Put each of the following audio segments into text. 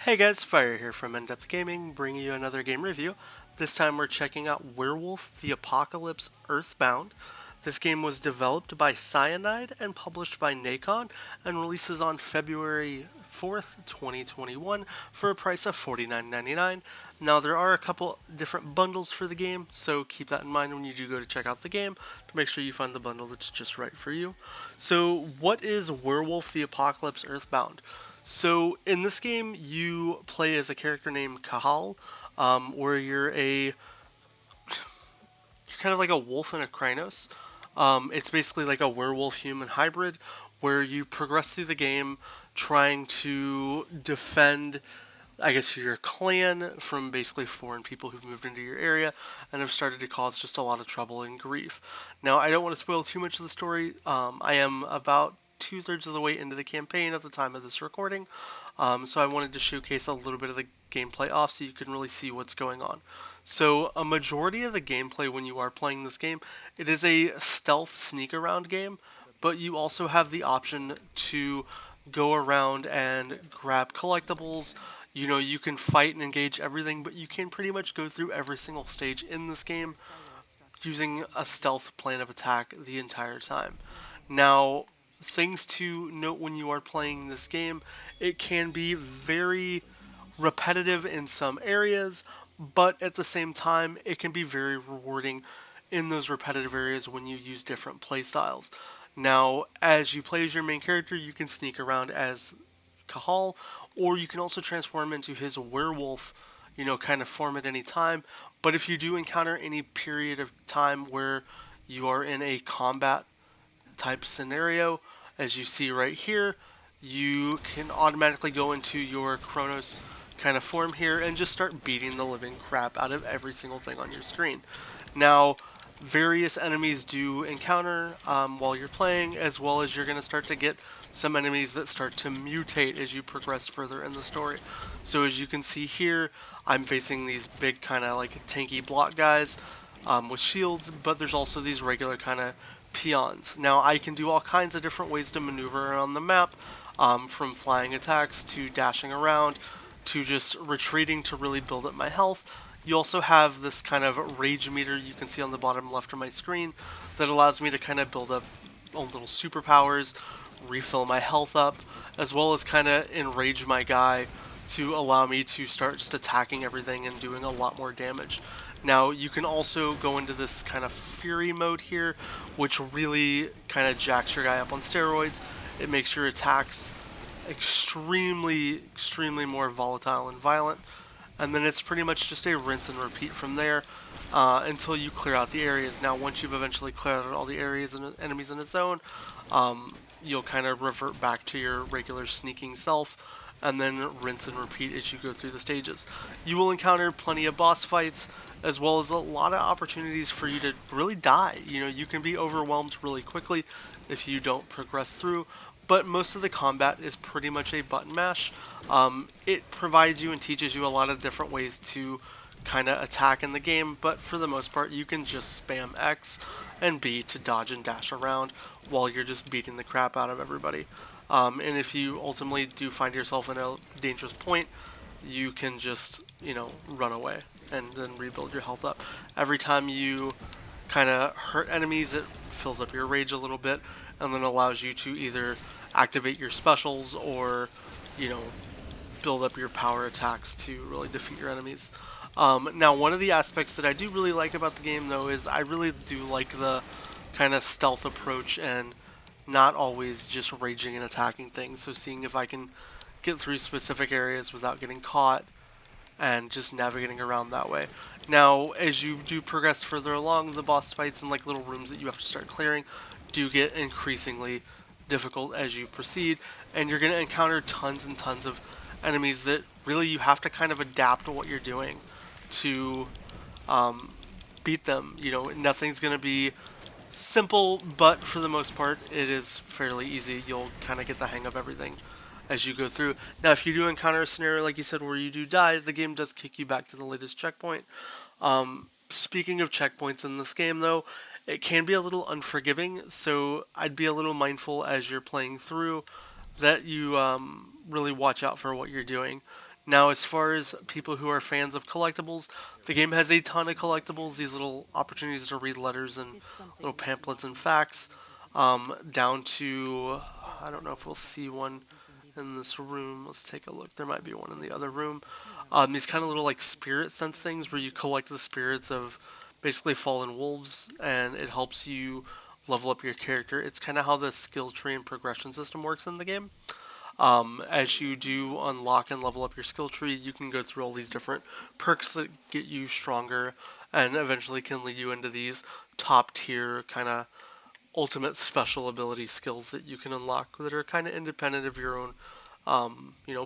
Hey guys, Fire here from InDepth Gaming, bringing you another game review. This time we're checking out Werewolf the Apocalypse Earthbound. This game was developed by Cyanide and published by Nacon and releases on February 4th, 2021 for a price of $49.99. Now there are a couple different bundles for the game, so keep that in mind when you do go to check out the game to make sure you find the bundle that's just right for you. So what is Werewolf the Apocalypse Earthbound? So in this game, you play as a character named Kahal, where you're kind of like a wolf and a Krynos. It's basically like a werewolf-human hybrid, where you progress through the game trying to defend, I guess, your clan from basically foreign people who've moved into your area and have started to cause just a lot of trouble and grief. Now, I don't want to spoil too much of the story. I am about two-thirds of the way into the campaign at the time of this recording, so I wanted to showcase a little bit of the gameplay off so you can really see what's going on. So a majority of the gameplay when you are playing this game, it is a stealth sneak around game, but you also have the option to go around and grab collectibles. You know, you can fight and engage everything, but you can pretty much go through every single stage in this game using a stealth plan of attack the entire time. Now, things to note when you are playing this game, it can be very repetitive in some areas, but at the same time, it can be very rewarding in those repetitive areas when you use different playstyles. Now, as you play as your main character, you can sneak around as Kahal, or you can also transform into his werewolf, kind of form at any time. But if you do encounter any period of time where you are in a combat type scenario, as you see right here, you can automatically go into your Kronos kind of form here and just start beating the living crap out of every single thing on your screen. Now, various enemies do encounter while you're playing, as well as you're going to start to get some enemies that start to mutate as you progress further in the story. So as you can see here, I'm facing these big kind of like tanky block guys with shields, but there's also these regular kind of peons. Now I can do all kinds of different ways to maneuver around the map, from flying attacks to dashing around to just retreating to really build up my health. You also have this kind of rage meter you can see on the bottom left of my screen that allows me to kind of build up own little superpowers, refill my health up, as well as kind of enrage my guy to allow me to start just attacking everything and doing a lot more damage. Now, you can also go into this kind of fury mode here, which really kind of jacks your guy up on steroids. It makes your attacks extremely more volatile and violent. And then it's pretty much just a rinse and repeat from there until you clear out the areas. Now, once you've eventually cleared out all the areas and enemies in its zone, you'll kind of revert back to your regular sneaking self and then rinse and repeat as you go through the stages. You will encounter plenty of boss fights, as well as a lot of opportunities for you to really die. You can be overwhelmed really quickly if you don't progress through, but most of the combat is pretty much a button mash. It provides you and teaches you a lot of different ways to kind of attack in the game, but for the most part, you can just spam X and B to dodge and dash around while you're just beating the crap out of everybody. And if you ultimately do find yourself in a dangerous point, you can just, run away and then rebuild your health up. Every time you kind of hurt enemies, it fills up your rage a little bit and then allows you to either activate your specials or, build up your power attacks to really defeat your enemies. Now, one of the aspects that I do really like about the game, though, is I really do like the kind of stealth approach and not always just raging and attacking things. So seeing if I can get through specific areas without getting caught and just navigating around that way. Now, as you do progress further along, the boss fights and like little rooms that you have to start clearing do get increasingly difficult as you proceed, and you're going to encounter tons and tons of enemies that really you have to kind of adapt to what you're doing to beat them. Nothing's going to be simple, but for the most part, it is fairly easy. You'll kind of get the hang of everything as you go through. Now, if you do encounter a scenario, like you said, where you do die, the game does kick you back to the latest checkpoint. Speaking of checkpoints in this game, though, it can be a little unforgiving, so I'd be a little mindful as you're playing through that you really watch out for what you're doing. Now, as far as people who are fans of collectibles, the game has a ton of collectibles, these little opportunities to read letters and little pamphlets and facts, down to, I don't know if we'll see one in this room. Let's take a look. There might be one in the other room. These kind of little like spirit sense things where you collect the spirits of basically fallen wolves, and it helps you level up your character. It's kind of how the skill tree and progression system works in the game. As you do unlock and level up your skill tree, you can go through all these different perks that get you stronger and eventually can lead you into these top tier kind of ultimate special ability skills that you can unlock that are kind of independent of your own,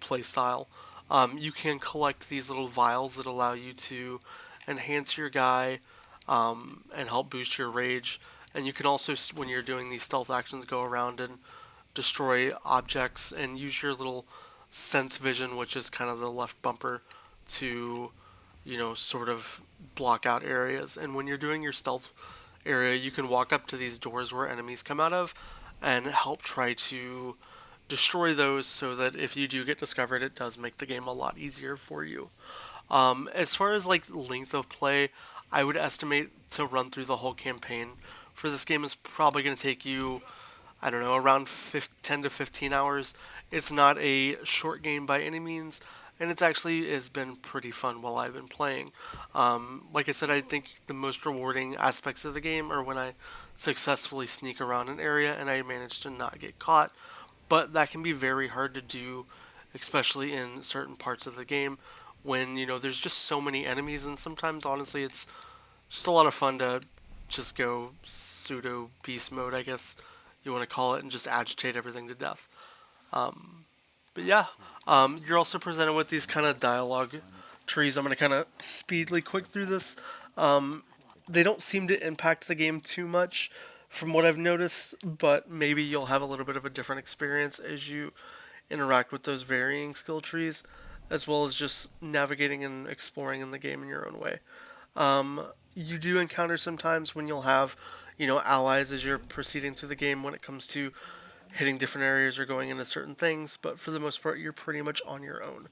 play style. You can collect these little vials that allow you to enhance your guy and help boost your rage. And you can also, when you're doing these stealth actions, go around and destroy objects and use your little sense vision, which is kind of the left bumper, to, sort of block out areas. And when you're doing your stealth area, you can walk up to these doors where enemies come out of and help try to destroy those so that if you do get discovered, it does make the game a lot easier for you. As far as like length of play, I would estimate to run through the whole campaign for this game is probably going to take you, I don't know, around 10 to 15 hours. It's not a short game by any means, and it's actually has been pretty fun while I've been playing. Like I said, I think the most rewarding aspects of the game are when I successfully sneak around an area and I manage to not get caught. But that can be very hard to do, especially in certain parts of the game when, there's just so many enemies, and sometimes, honestly, it's just a lot of fun to just go pseudo beast mode, I guess you want to call it, and just agitate everything to death. But yeah, you're also presented with these kind of dialogue trees. I'm going to kind of speedily quick through this. They don't seem to impact the game too much from what I've noticed, but maybe you'll have a little bit of a different experience as you interact with those varying skill trees, as well as just navigating and exploring in the game in your own way. You do encounter sometimes when you'll have, allies as you're proceeding through the game when it comes to hitting different areas or going into certain things, but for the most part, you're pretty much on your own.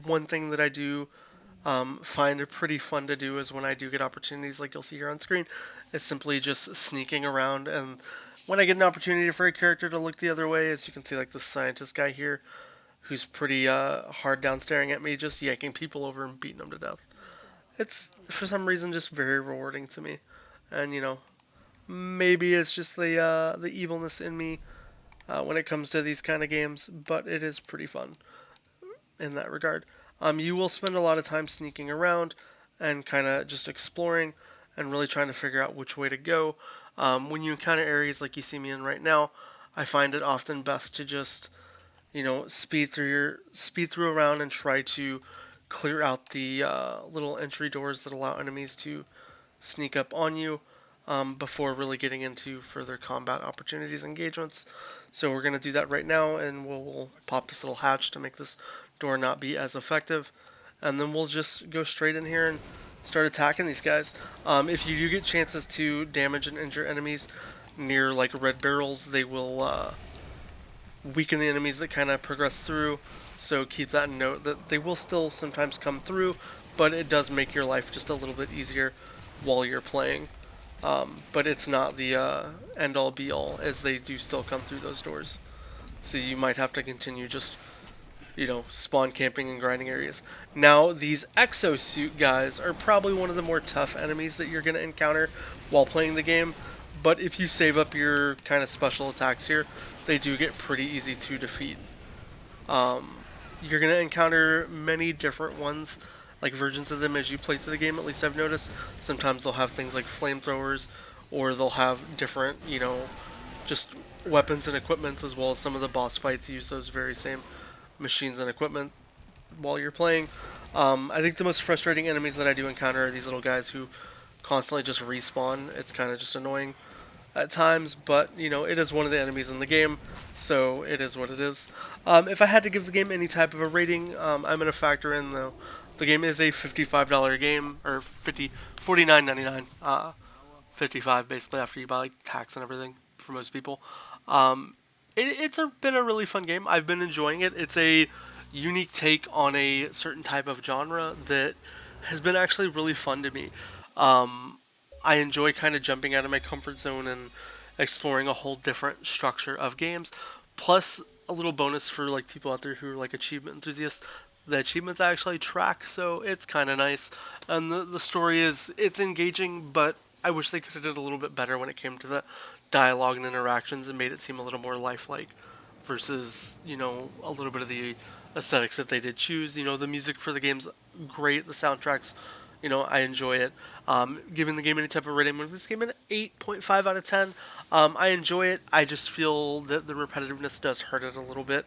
One thing that I do find it pretty fun to do is when I do get opportunities, like you'll see here on screen, is simply just sneaking around. And when I get an opportunity for a character to look the other way, as you can see, like the scientist guy here, who's pretty hard down staring at me, just yanking people over and beating them to death. It's, for some reason, just very rewarding to me. And, maybe it's just the evilness in me when it comes to these kind of games, but it is pretty fun in that regard. You will spend a lot of time sneaking around and kind of just exploring and really trying to figure out which way to go. When you encounter areas like you see me in right now, I find it often best to just, speed through around and try to clear out the little entry doors that allow enemies to sneak up on you before really getting into further combat opportunities engagements. So we're going to do that right now, and we'll pop this little hatch to make this door not be as effective. And then we'll just go straight in here and start attacking these guys. If you do get chances to damage and injure enemies near like red barrels, they will weaken the enemies that kind of progress through. So keep that in note that they will still sometimes come through, but it does make your life just a little bit easier while you're playing. But it's not the end-all be-all, as they do still come through those doors. So you might have to continue just, spawn camping and grinding areas. Now, these exosuit guys are probably one of the more tough enemies that you're going to encounter while playing the game. But if you save up your kind of special attacks here, they do get pretty easy to defeat. You're going to encounter many different ones, like versions of them as you play through the game, at least I've noticed. Sometimes they'll have things like flamethrowers, or they'll have different, just weapons and equipments, as well as some of the boss fights use those very same machines and equipment while you're playing. I think the most frustrating enemies that I do encounter are these little guys who constantly just respawn. It's kind of just annoying at times, but it is one of the enemies in the game, so it is what it is. If I had to give the game any type of a rating, I'm going to factor in the game is a $55 game, or $49.99, 55 basically after you buy like tax and everything for most people. It's been a really fun game. I've been enjoying it. It's a unique take on a certain type of genre that has been actually really fun to me. I enjoy kind of jumping out of my comfort zone and exploring a whole different structure of games. Plus, a little bonus for like people out there who are like achievement enthusiasts. The achievements I actually track, so it's kind of nice. And the story is it's engaging, but I wish they could have did a little bit better when it came to the dialogue and interactions and made it seem a little more lifelike versus a little bit of the aesthetics that they did choose. The music for the game's great. The soundtracks, I enjoy it. Giving the game any type of rating, I'm gonna give this game an 8.5 out of 10. I enjoy it. I just feel that the repetitiveness does hurt it a little bit.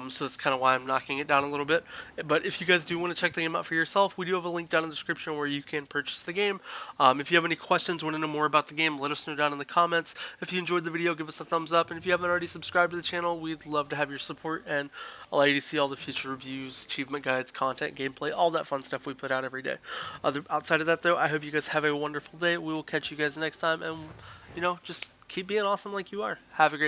So that's kind of why I'm knocking it down a little bit. But if you guys do want to check the game out for yourself, we do have a link down in the description where you can purchase the game. If you have any questions, want to know more about the game, let us know down in the comments. If you enjoyed the video, give us a thumbs up. And if you haven't already subscribed to the channel, we'd love to have your support and allow you to see all the future reviews, achievement guides, content, gameplay, all that fun stuff we put out every day. Outside of that, though, I hope you guys have a wonderful day. We will catch you guys next time. And, just keep being awesome like you are. Have a great day.